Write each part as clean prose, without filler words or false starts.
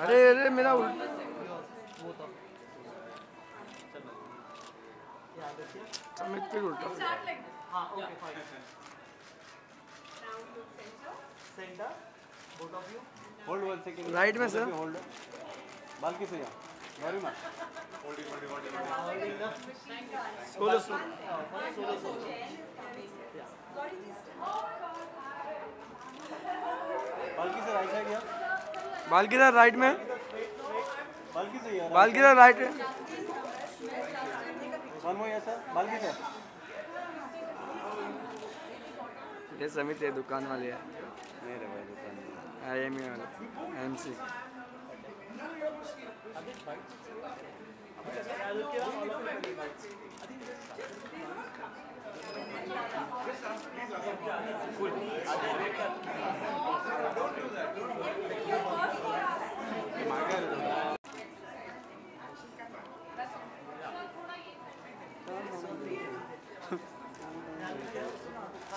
अरे अरे मेरा समित पे उल्टा Center, both of you. Hold 1 second. Right में सर Hold. Balki से यहाँ. Gauri ma. Hold it. Solo Balki से right side यहाँ. बाल्की सर राइट में Balki से यहाँ. बाल्की सर राइट में One more yes sir. Balki sir. ये समित है दुकान वाले है नहीं रे भाई दुकान में. IME वाले MC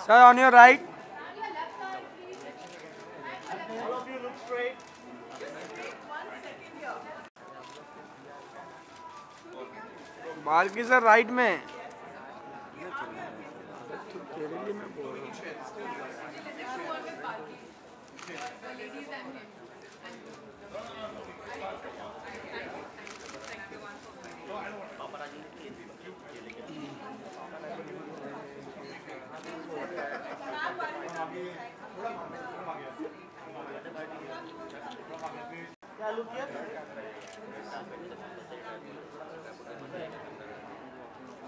Sir, on your right. All of you look straight. Balki sir right में तेरे लिए मैं बोल रहा Yeah, look here.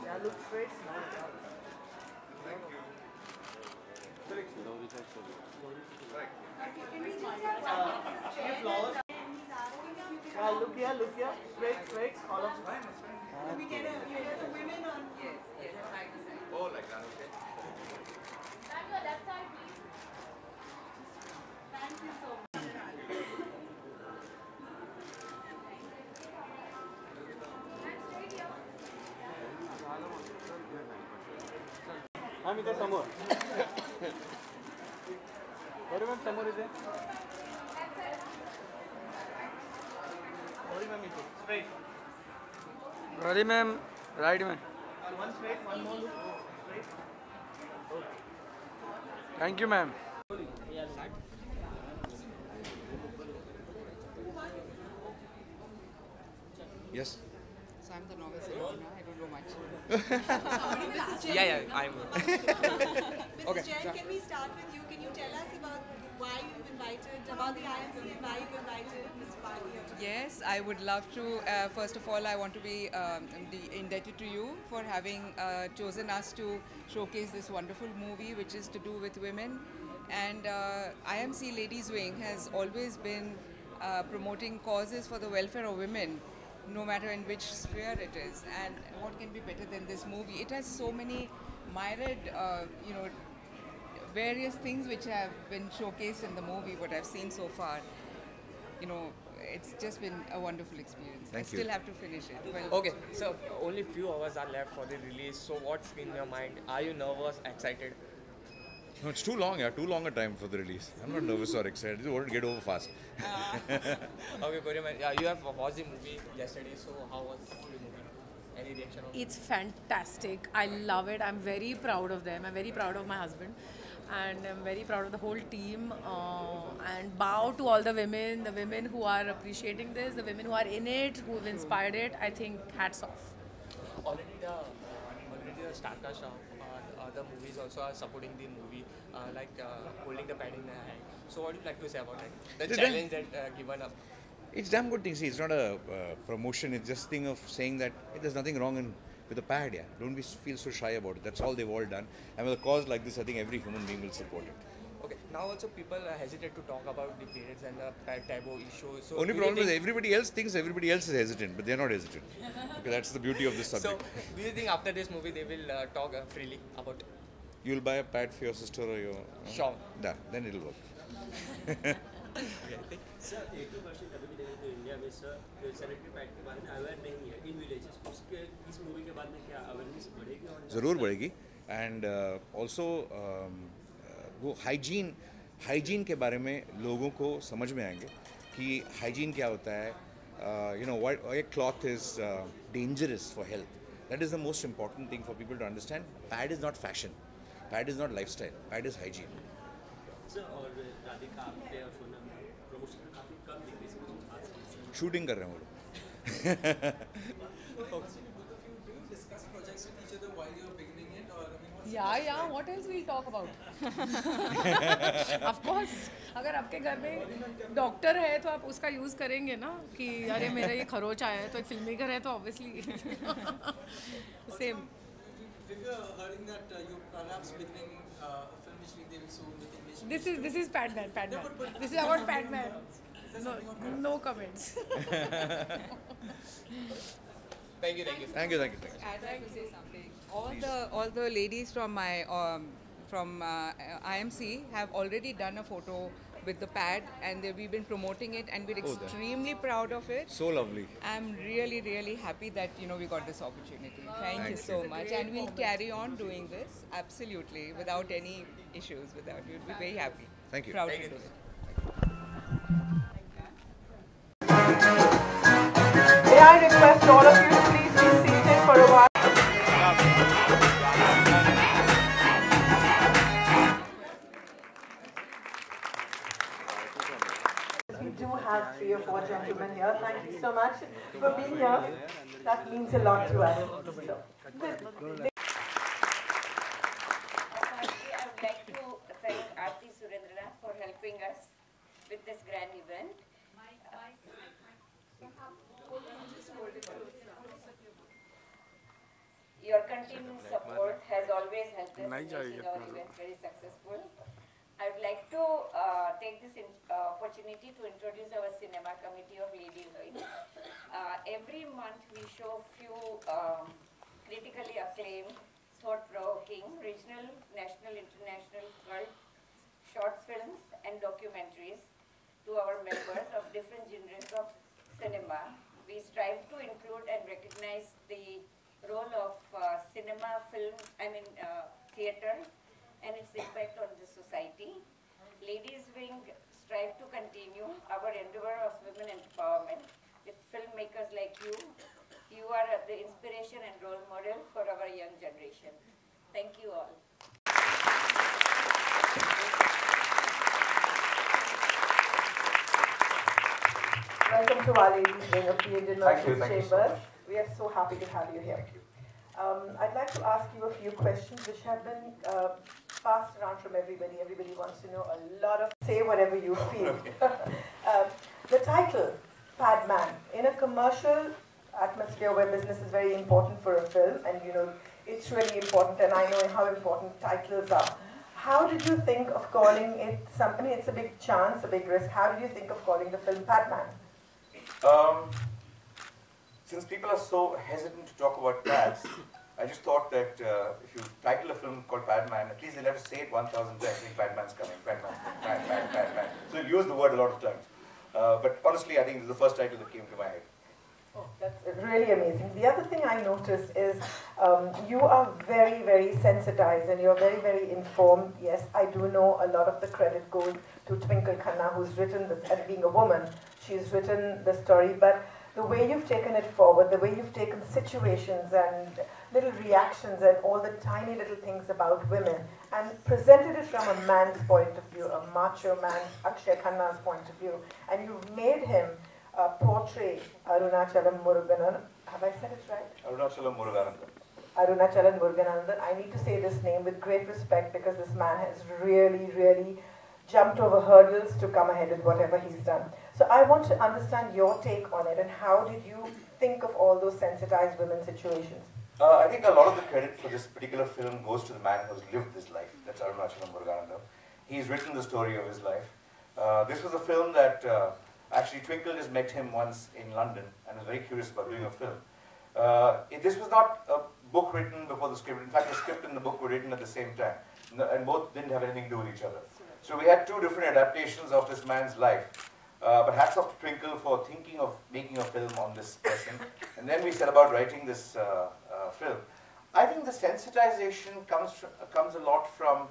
Yeah, look straight. Yeah, look here, straight, all of you. We get the women on. Yes. Oh, like that, okay. Stand your left side, please. Thank you so much. I'm इधर समोर. Gauri ma'am समोर इधर. Gauri ma'am इधर. Straight. Gauri ma'am right में One straight, one more look. Straight. Thank you ma'am Yes. So I'm the novice in Regina. I don't know much. Yeah, I'm. Mrs. Jain, can we start with you? Can you tell us about why you've invited, about the IMC and why you've invited Mr. Balki here today? Yes, I would love to. First of all, I want to be indebted to you for having chosen us to showcase this wonderful movie, which is to do with women. And IMC Ladies Wing has always been promoting causes for the welfare of women, no matter in which sphere it is. And what can be better than this movie? It has so many myriad, various things which have been showcased in the movie, what I've seen so far. It's just been a wonderful experience. Thank I you. still have to finish it. Well, Okay, so only few hours are left for the release. So what's in your mind? Are you nervous, excited? No, it's too long, yeah. Too long a time for the release. I'm not nervous or excited. I want to get over fast. Okay, Gauri ma'am, you have watched the movie yesterday. So how was the movie? Any reaction on It's fantastic. I love it. I'm very proud of them. I'm very proud of my husband. And I'm very proud of the whole team. And bow to all the women who are appreciating this, the women who are in it, who have inspired it. I think hats off. already the starcast of other movies also are supporting the movie, holding the pad in their hand. So what do you like to say about it? The It's challenge that given up. It's damn good thing. See, it's not a promotion. It's just thing of saying that there's nothing wrong with a pad. Yeah, don't feel so shy about it. That's all they've all done. And with a cause like this, I think every human being will support it. Okay, now also people hesitate to talk about the periods and the taboo issues. So Only do you problem is think- everybody else thinks everybody else is hesitant, but they're not hesitant. Okay, that's the beauty of this So subject. do you think after this movie they will talk freely about You'll buy a pad for your sister or your... Sure. Then it'll work. Sir एक ही question कभी भी देखें तो India में sir sanitary pad के बारे में aware नहीं है इन विलेजेस उसके इस मूवी के बाद में क्या अवेयरनेस बढ़ेगी और ज़रूर बढ़ेगी एंड ऑल्सो वो हाइजीन के बारे में लोगों को समझ में आएंगे कि हाइजीन क्या होता है what a cloth is dangerous for health. That is the most important thing for people to understand. Pad is not fashion. Pad is not lifestyle. Pad is hygiene. Sir और राधिका आपके और सोनम प्रमोशन में काफ़ी कम दिख रही है शूटिंग कर रहे हैं वो लोग Yeah, what else we'll talk about? Of course, अगर आपके घर में डॉक्टर है तो आप उसका यूज़ करेंगे ना कि अरे मेरा ये खरोच आया है तो एक फिल्म मेकर है तो obviously same. This is Padman. This is about Padman. No comments. Thank you. I'd like to say something. All the ladies from my IMC have already done a photo with the pad, and we've been promoting it, and we're extremely proud of it. So lovely. I'm really happy that we got this opportunity. Thank you so much, and we'll carry on doing this absolutely without any issues. We'll be very happy. Thank you. Proud to do it. May I request all of you to please be seated for a while? We do have 3 or 4 gentlemen here. Thank you so much for being here. That means a lot to us. Firstly, I would like to thank Aarti Surendranath for helping us with this grand event. Your continued support has always helped us in making our event very successful. I would like to take this opportunity to introduce our cinema committee of ladyhood. Every month we show few critically acclaimed, thought-provoking, regional, national, international cult short films and documentaries to our members of different genres of cinema. We strive to include and recognize the role of cinema, film, theatre and its impact on the society. Ladies Wing strive to continue our endeavor of women empowerment with filmmakers like you. You are the inspiration and role model for our young generation. Thank you all. Welcome to our Ladies Wing of the Indian Merchants Chambers. We are so happy to have you here. I'd like to ask you a few questions which have been passed around from everybody. Everybody wants to know a lot of, say whatever you feel. The title, Padman, in a commercial atmosphere where business is very important for a film, and it's really important, and I know how important titles are. How did you think of calling it something? It's a big chance, a big risk. How did you think of calling the film Padman? Since people are so hesitant to talk about pads, I just thought that if you title a film called Padman, at least they'll have to say it 1,000 times, saying Padman's coming, Padman's coming, Padman. So you'll use the word a lot of times. But honestly, I think this is the first title that came to my head. Oh, that's really amazing. The other thing I noticed is you are very, very sensitized and you're very, very informed. Yes, I do know a lot of the credit goes to Twinkle Khanna, who's written this, and being a woman, she's written the story, but the way you've taken it forward, the way you've taken situations and little reactions and all the tiny little things about women and presented it from a man's point of view, a macho man, Akshay Khanna's point of view, and you've made him portray Arunachalam Muruganandan. Have I said it right? Arunachalam Muruganandan. Arunachalam Muruganandan. I need to say this name with great respect because this man has really, really jumped over hurdles to come ahead with whatever he's done. So I want to understand your take on it and how did you think of all those sensitized women situations? I think a lot of the credit for this particular film goes to the man who's lived this life. That's Arunachalam Muruganandan. He's written the story of his life. This was a film that actually Twinkle just met him once in London and was very curious about doing a film. This was not a book written before the script. In fact, the script and the book were written at the same time. And both didn't have anything to do with each other. So we had two different adaptations of this man's life. But hats off to Twinkle for thinking of making a film on this person. And then we set about writing this film. I think the sensitization comes a lot from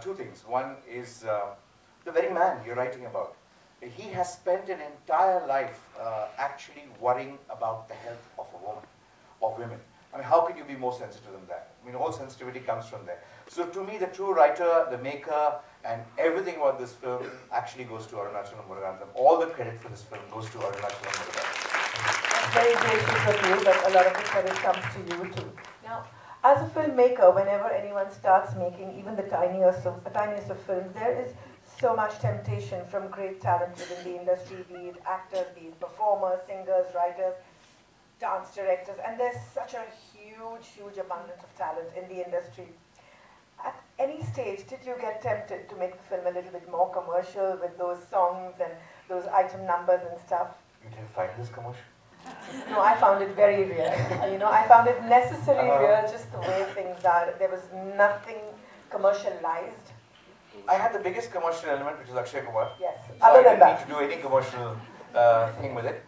two things. One is the very man you're writing about. He has spent an entire life actually worrying about the health of a woman, of women. I mean, how could you be more sensitive than that? I mean, all sensitivity comes from there. So to me, the true writer, the maker, and everything about this film actually goes to Arunachalam Muruganathan. All the credit for this film goes to Arunachalam Muruganathan. Very gracious of you, but a lot of the credit comes to you too. Now, as a filmmaker, whenever anyone starts making even the tiniest of films, there is so much temptation from great talent within the industry, be it actors, be it performers, singers, writers, dance directors, and there's such a huge abundance of talent in the industry. At any stage, did you get tempted to make the film a little bit more commercial with those songs and those item numbers and stuff? You didn't find this commercial? No, I found it very real. You know, I found it necessarily real, just the way things are. There was nothing commercialized. I had the biggest commercial element, which is Akshay Kumar. Yes. So Other I than didn't that, need to do any commercial thing with it.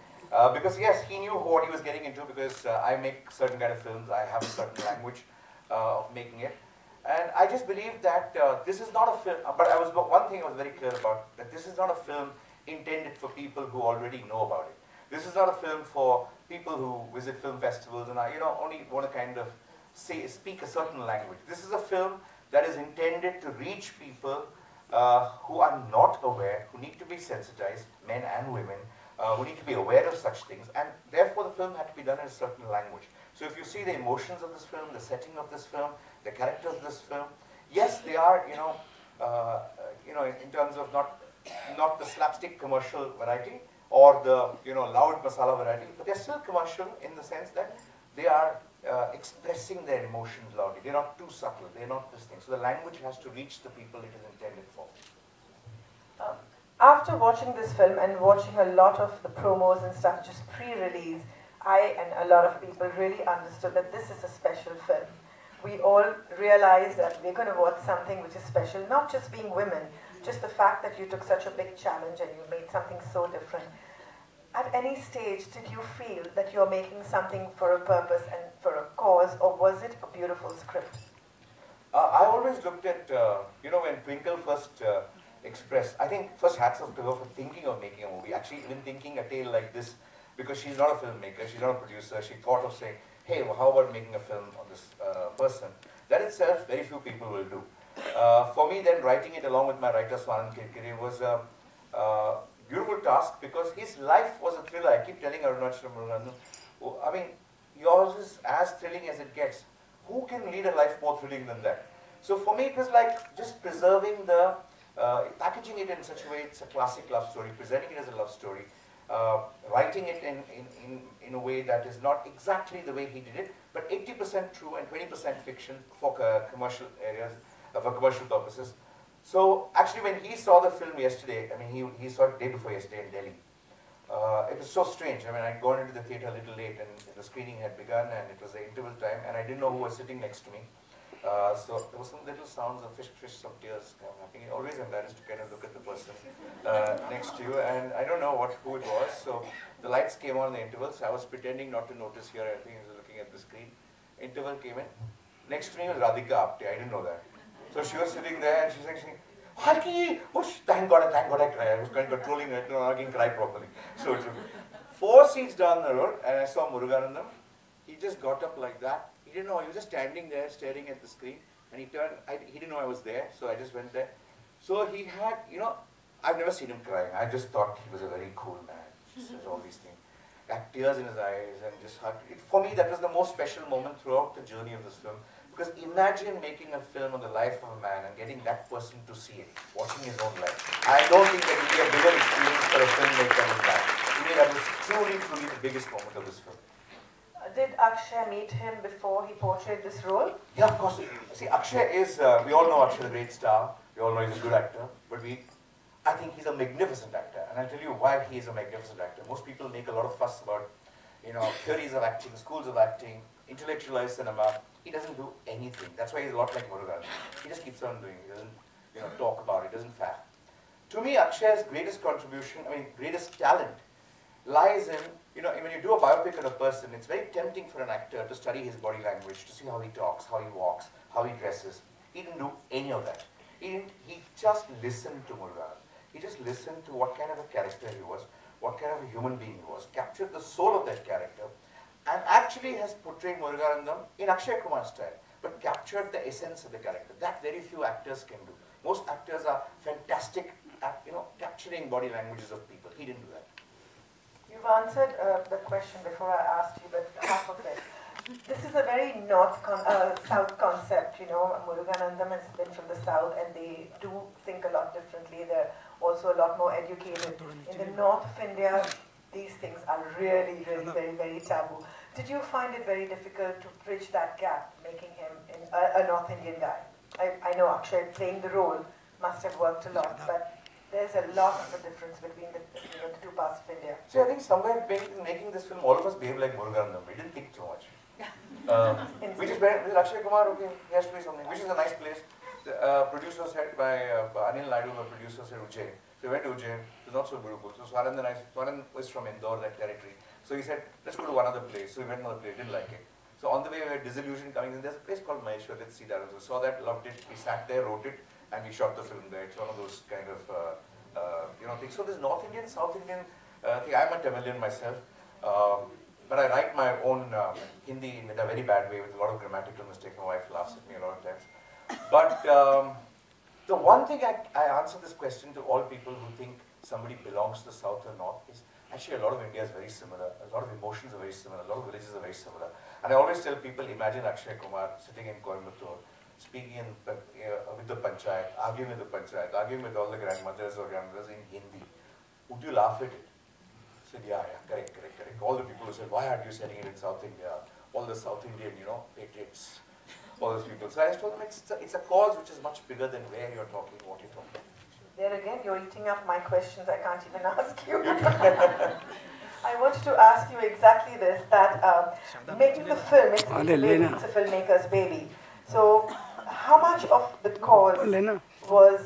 Because yes, he knew what he was getting into because I make certain kind of films. I have a certain language of making it. And I just believe that this is not a film, but one thing I was very clear about, that this is not a film intended for people who already know about it. This is not a film for people who visit film festivals and only want to kind of speak a certain language. This is a film that is intended to reach people who are not aware, who need to be sensitized, men and women, who need to be aware of such things, and therefore the film had to be done in a certain language. So if you see the emotions of this film, the setting of this film, the characters of this film, yes, they are, in terms of not the slapstick commercial variety or the, loud masala variety, but they're still commercial in the sense that they are expressing their emotions loudly. They're not too subtle. They're not this thing. So the language has to reach the people it is intended for. After watching this film and watching a lot of the promos and stuff just pre-release, I and a lot of people really understood that this is a special film. We all realized that we're going to watch something which is special, not just being women, just the fact that you took such a big challenge and you made something so different. At any stage, did you feel that you're making something for a purpose and for a cause, or was it a beautiful script? I always looked at, when Twinkle first expressed, I think first hats off to her for thinking of making a movie, actually even thinking a tale like this, because she's not a filmmaker, she's not a producer. She thought of saying, hey, well, how about making a film on this person? That itself, very few people will do. For me then, writing it along with my writer Swanand Kirkire was a beautiful task, because his life was a thriller. I keep telling Arunachalam Muruganathan, I mean, yours is as thrilling as it gets. Who can lead a life more thrilling than that? So for me, it was like just preserving the, packaging it in such a way it's a classic love story, presenting it as a love story, writing it in a way that is not exactly the way he did it, but 80% true and 20% fiction for commercial areas, for commercial purposes. So actually when he saw the film yesterday, I mean he saw it the day before yesterday in Delhi, it was so strange. I mean, I'd gone into the theatre a little late and the screening had begun and it was the interval time and I didn't know who was sitting next to me. So there was some little sounds of fish, some tears happening. You're always embarrassed to kind of look at the person next to you, and I don't know who it was. So the lights came on in the intervals. I was pretending not to notice here. I think I was looking at the screen. Interval came in. Next to me was Radhika Apte. I didn't know that. So she was sitting there and she's saying, Balki! Oh, thank God I cried. I was kind of controlling it, I didn't cry properly. So 4 seats down the road, and I saw Muruganathan. He just got up like that. He didn't know, he was just standing there staring at the screen, and he turned, he didn't know I was there, so I just went there. So he had, I've never seen him crying. I just thought he was a very cool man. He says all these things. He had tears in his eyes and just hugged. For me, that was the most special moment throughout the journey of this film. Because imagine making a film on the life of a man and getting that person to see it, watching his own life. I don't think there will be a bigger experience for a filmmaker than that. To me, that was truly the biggest moment of this film. Did Akshay meet him before he portrayed this role? Yeah, of course. See, Akshay is, we all know Akshay, the great star. We all know he's a good actor. But I think he's a magnificent actor. And I'll tell you why he is a magnificent actor. Most people make a lot of fuss about, theories of acting, schools of acting, intellectualized cinema. He doesn't do anything. That's why he's a lot like Murugan. He just keeps on doing. talk about it, doesn't fap. To me, Akshay's greatest contribution, greatest talent, lies in, when you do a biopic on a person, it's very tempting for an actor to study his body language, to see how he talks, how he walks, how he dresses. He didn't do any of that. He just listened to Murugan. He just listened to what kind of a character he was, what kind of a human being he was, captured the soul of that character, and actually has portrayed Muruganandam in Akshay Kumar's style, but captured the essence of the character. That very few actors can do. Most actors are fantastic at, capturing body languages of people. He didn't do that. You've answered the question before I asked you, but half of it. This is a very south concept, Muruganandam has been from the south and they do think a lot differently. They're also a lot more educated. In the north of India, these things are really, really very, very taboo. Did you find it very difficult to bridge that gap, making him a North Indian guy? I know Akshay playing the role must have worked a lot, but there's a lot of a difference between the two parts of India. See, I think somewhere in making this film, all of us behave like Muruganandam. We didn't think too much. We just went with Akshay Kumar, okay, he has to be something, which is a nice place. The producer said by Anil Naidu, the producer said Ujjain. So we went to Ujjain, it was not so beautiful. So Swaran was from Indore, that territory. So he said, let's go to one other place. So we went to another place, didn't like it. So on the way we had disillusion coming in. There's a place called Maheshwar, let's see that. So we saw that, loved it, we sat there, wrote it, and we shot the film there. It's one of those kind of, things. So this North Indian, South Indian thing, I'm a Tamilian myself. But I write my own Hindi in a very bad way with a lot of grammatical mistakes. My wife laughs at me a lot of times. But the one thing I answer this question to all people who think somebody belongs to the South or North is actually a lot of India is very similar. A lot of emotions are very similar. A lot of villages are very similar. And I always tell people, imagine Akshay Kumar sitting in Coimbatore, speaking with the panchayat, arguing with the panchayat, arguing with all the grandmothers or grandmothers in Hindi. Would you laugh at it? I said, yeah, correct. All the people who said, why aren't you selling it in South India? All the South Indian, patriots, all those people. So I told them it's a cause which is much bigger than where you're talking, what you're talking. There again, you're eating up my questions. I can't even ask you. I wanted to ask you exactly this, that making the film, it's a filmmaker's baby. So how much of the cause was,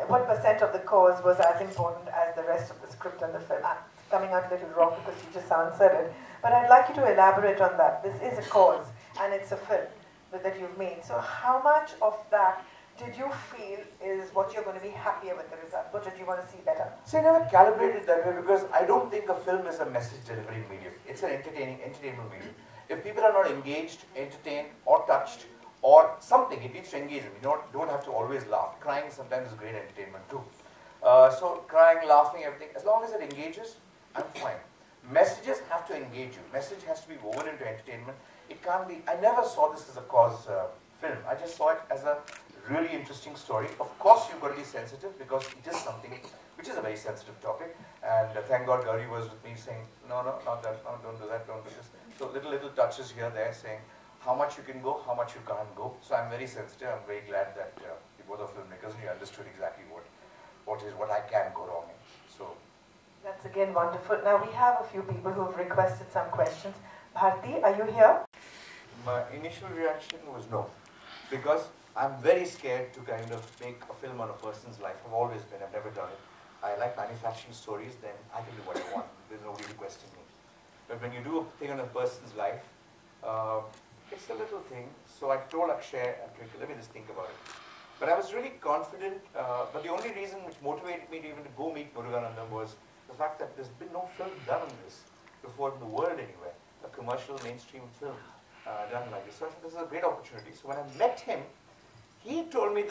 what percent of the cause was as important as the rest of the script and the film? I'm coming out a little wrong because you just answered it. But I'd like you to elaborate on that. This is a cause and it's a film that you've made. So how much of that did you feel is what you're going to be happier with the result? What did you want to see better? See, I never calibrated that way because I don't think a film is a message delivery medium. It's an entertainment medium. If people are not engaged, entertained, or touched, or something, it needs to engage them. You don't have to always laugh. Crying sometimes is great entertainment too. So crying, laughing, everything, as long as it engages, I'm fine. Messages have to engage you. Message has to be woven into entertainment. It can't be, I never saw this as a cause film. I just saw it as a really interesting story. Of course you've got to be sensitive because it is something which is a very sensitive topic. And thank God Gauri was with me saying, no, not that, no, don't do that, don't do this. So little touches here, there saying how much you can go, how much you can't go. So I'm very sensitive. I'm very glad that you both are filmmakers and you understood exactly what I can go wrong in. So that's again wonderful. Now we have a few people who have requested some questions. Bharti, are you here? My initial reaction was no, because I'm very scared to kind of make a film on a person's life. I've always been, I've never done it. I like manufacturing stories, then I can do what I want. There's nobody to question me. But when you do a thing on a person's life, it's a little thing. So I told Akshay, let me just think about it. But I was really confident, but the only reason which motivated me to even go meet Muruganandam was the fact that there's been no film done on this before in the world anywhere, a commercial mainstream film done like this. So I said, this is a great opportunity. So when I met him, he told me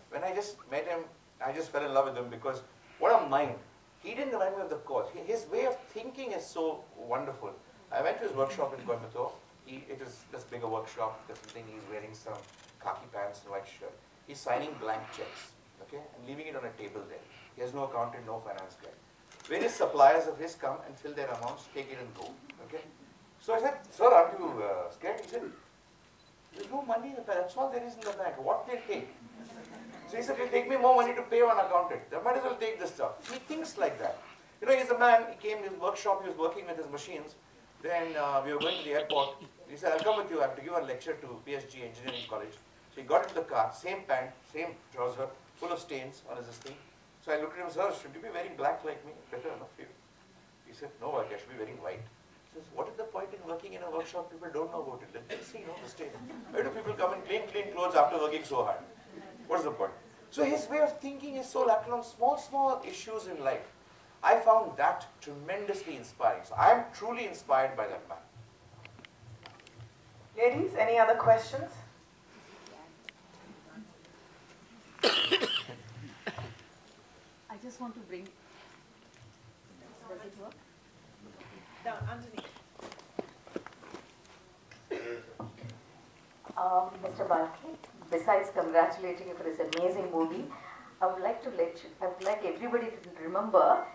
when I just met him, I just fell in love with him because what a mind. He didn't remind me of the cause. His way of thinking is so wonderful. I went to his workshop in Coimbatore. It is this bigger workshop, different thing. He's wearing some khaki pants and white shirt. He's signing blank checks, okay, and leaving it on a table there. He has no accountant, no finance guy. Various suppliers of his come and fill their amounts, take it and go, okay. So I said, sir, aren't you scared? He said, there's no money in the bank. That's all there is in the bank. What they take? So he said, it'll take me more money to pay one accountant. I might as well take this stuff. He thinks like that. You know, he's a man, he came to his workshop, he was working with his machines. Then we were going to the airport. He said, I'll come with you. I have to give a lecture to PSG Engineering College. So he got into the car, same pant, same trouser, full of stains on his thing. So I looked at him and said, sir, should you be wearing black like me? Better enough for you. He said, no, I should be wearing white. He says, what is the point in working in a workshop? People don't know about it. Let them see, the stain. Why do people come and clean clothes after working so hard? What's the point? So his way of thinking is so lateral on small issues in life. I found that tremendously inspiring. So I am truly inspired by that man. Ladies, any other questions? I just want to bring. Does it work? Down, underneath. Mr. Balki, besides congratulating you for this amazing movie, I would like everybody to remember,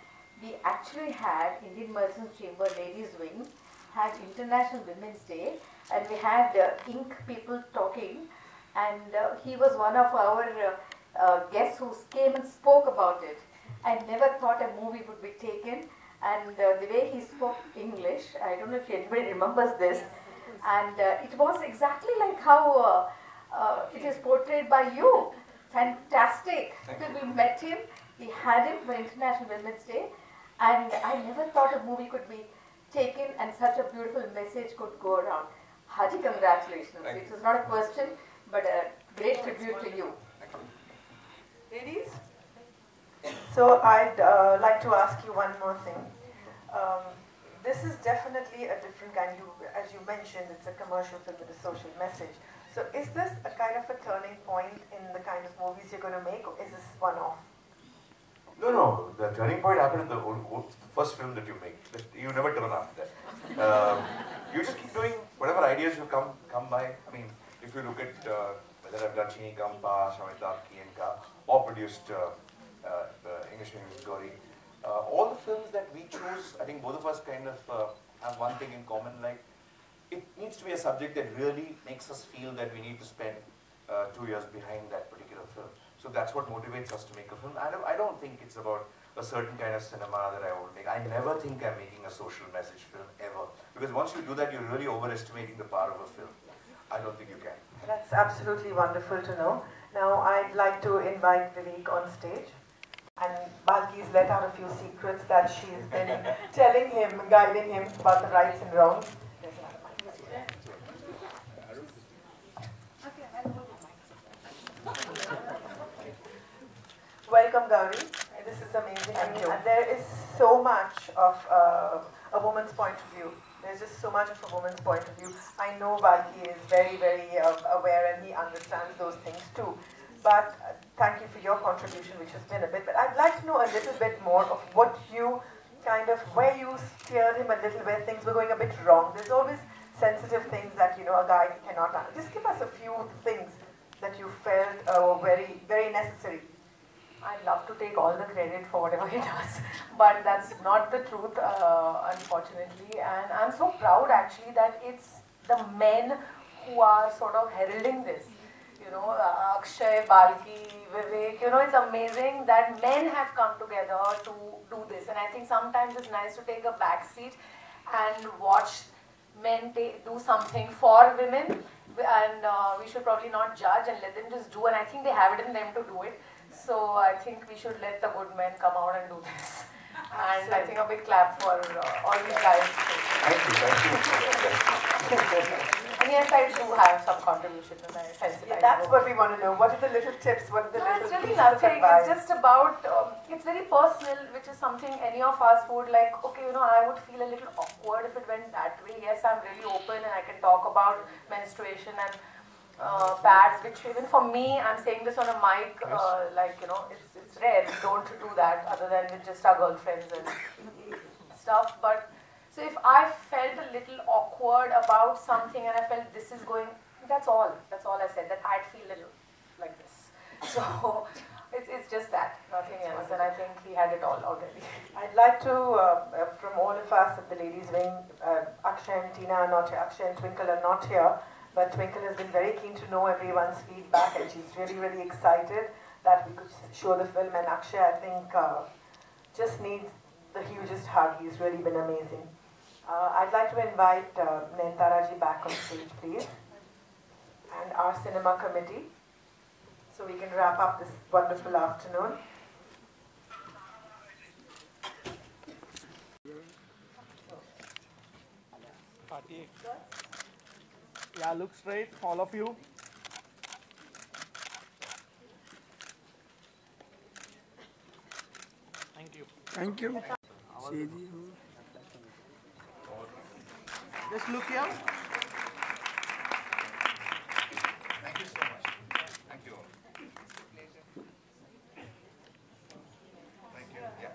we actually had Indian Merchants Chamber Ladies Wing, had International Women's Day, and we had ink people talking, and he was one of our guests who came and spoke about it. I never thought a movie would be taken, and the way he spoke English, I don't know if anybody remembers this, and it was exactly like how it is portrayed by you. Fantastic. We met him, we had him for International Women's Day, and I never thought a movie could be taken and such a beautiful message could go around. Hearty congratulations. It was not a question, but a great tribute to you. Ladies? So I'd like to ask you one more thing. This is definitely a different kind. As you mentioned, it's a commercial film with a social message. So is this a kind of a turning point in the kind of movies you're going to make, or is this one-off? No. The turning point happened in the first film that you make. You never turn after that. You just keep doing whatever ideas you come by. I mean, if you look at whether I've done Chini Kampa, Shamita, Kienka, or produced English Movies Gauri, all the films that we choose, I think both of us kind of have one thing in common, like it needs to be a subject that really makes us feel that we need to spend 2 years behind that particular film. So that's what motivates us to make a film. I don't think it's about a certain kind of cinema that I would make. I never think I'm making a social message film, ever. Because once you do that, you're really overestimating the power of a film. I don't think you can. That's absolutely wonderful to know. Now I'd like to invite Vivek on stage. And Balki's let out a few secrets that she's been telling him, guiding him about the rights and wrongs. Welcome, Gauri. This is amazing. Thank you. And there is so much of a woman's point of view. There's just so much of a woman's point of view. I know Balki is very, very aware and he understands those things too. But thank you for your contribution, which has been a bit. But I'd like to know a little bit more of what you where you steered him a little bit, things were going a bit wrong. There's always sensitive things that, a guy cannot handle. Just give us a few things that you felt were very, very necessary. I'd love to take all the credit for whatever he does, but that's not the truth, unfortunately. And I'm so proud, actually, that it's the men who are sort of heralding this. Akshay, Balki, Vivek, it's amazing that men have come together to do this. And I think sometimes it's nice to take a back seat and watch men do something for women. And we should probably not judge and let them just do. And I think they have it in them to do it. So I think we should let the good men come out and do this. And I think a big clap for all these guys. Thank you. And yes, I do have some contribution to my Yeah, that's what we want to know. What are the little tips? What are the little it's really pieces of nothing. advice? It's just about, it's very personal, which is something any of us would like, okay, I would feel a little awkward if it went that way. Yes, I'm really open and I can talk about menstruation and pads, which even for me, I'm saying this on a mic, it's rare. We don't do that other than with just our girlfriends and stuff. But so if I felt a little awkward about something and I felt this is going, that's all I said, that I'd feel a little like this. So it's just that, nothing else. And I think he had it all already. I'd like to, from all of us at the ladies' wing, Akshay and Tina are not here, Akshay and Twinkle are not here, but Twinkle has been very keen to know everyone's feedback and she's really, really excited that we could show the film. And Akshay, I think, just needs the hugest hug. He's really been amazing. I'd like to invite Nayanthara ji back on stage, please. And our our cinema committee so we can wrap up this wonderful afternoon. Yeah, look straight, all of you. Thank you. Thank you. Just look here. Thank you so much. Thank you all. Thank you. Yeah.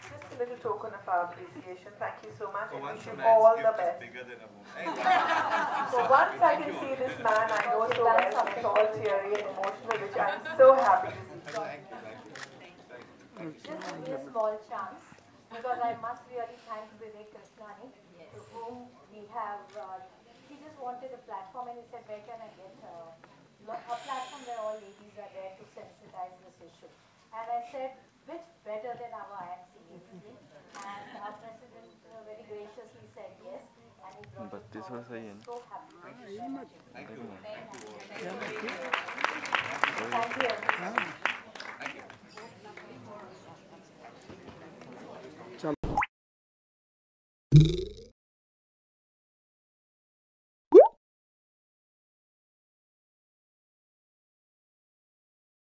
Just a little token of our appreciation. Thank you so much. For And once, wish a you man's all the gift is best. bigger than a woman. So once I can see this man I know so well, it's all teary and emotional, which I'm so happy to see. Thank you. Thank you. Just give me a small chance because I must really thank Vivek Krishnani, to whom we have, he just wanted a platform and he said, where can I get a platform where all ladies are there to sensitize this issue. And I said, which better than our IMC ladies? And our president very graciously said yes. And he brought it forward. I'm so happy. Thank you. Thank you. Thank you.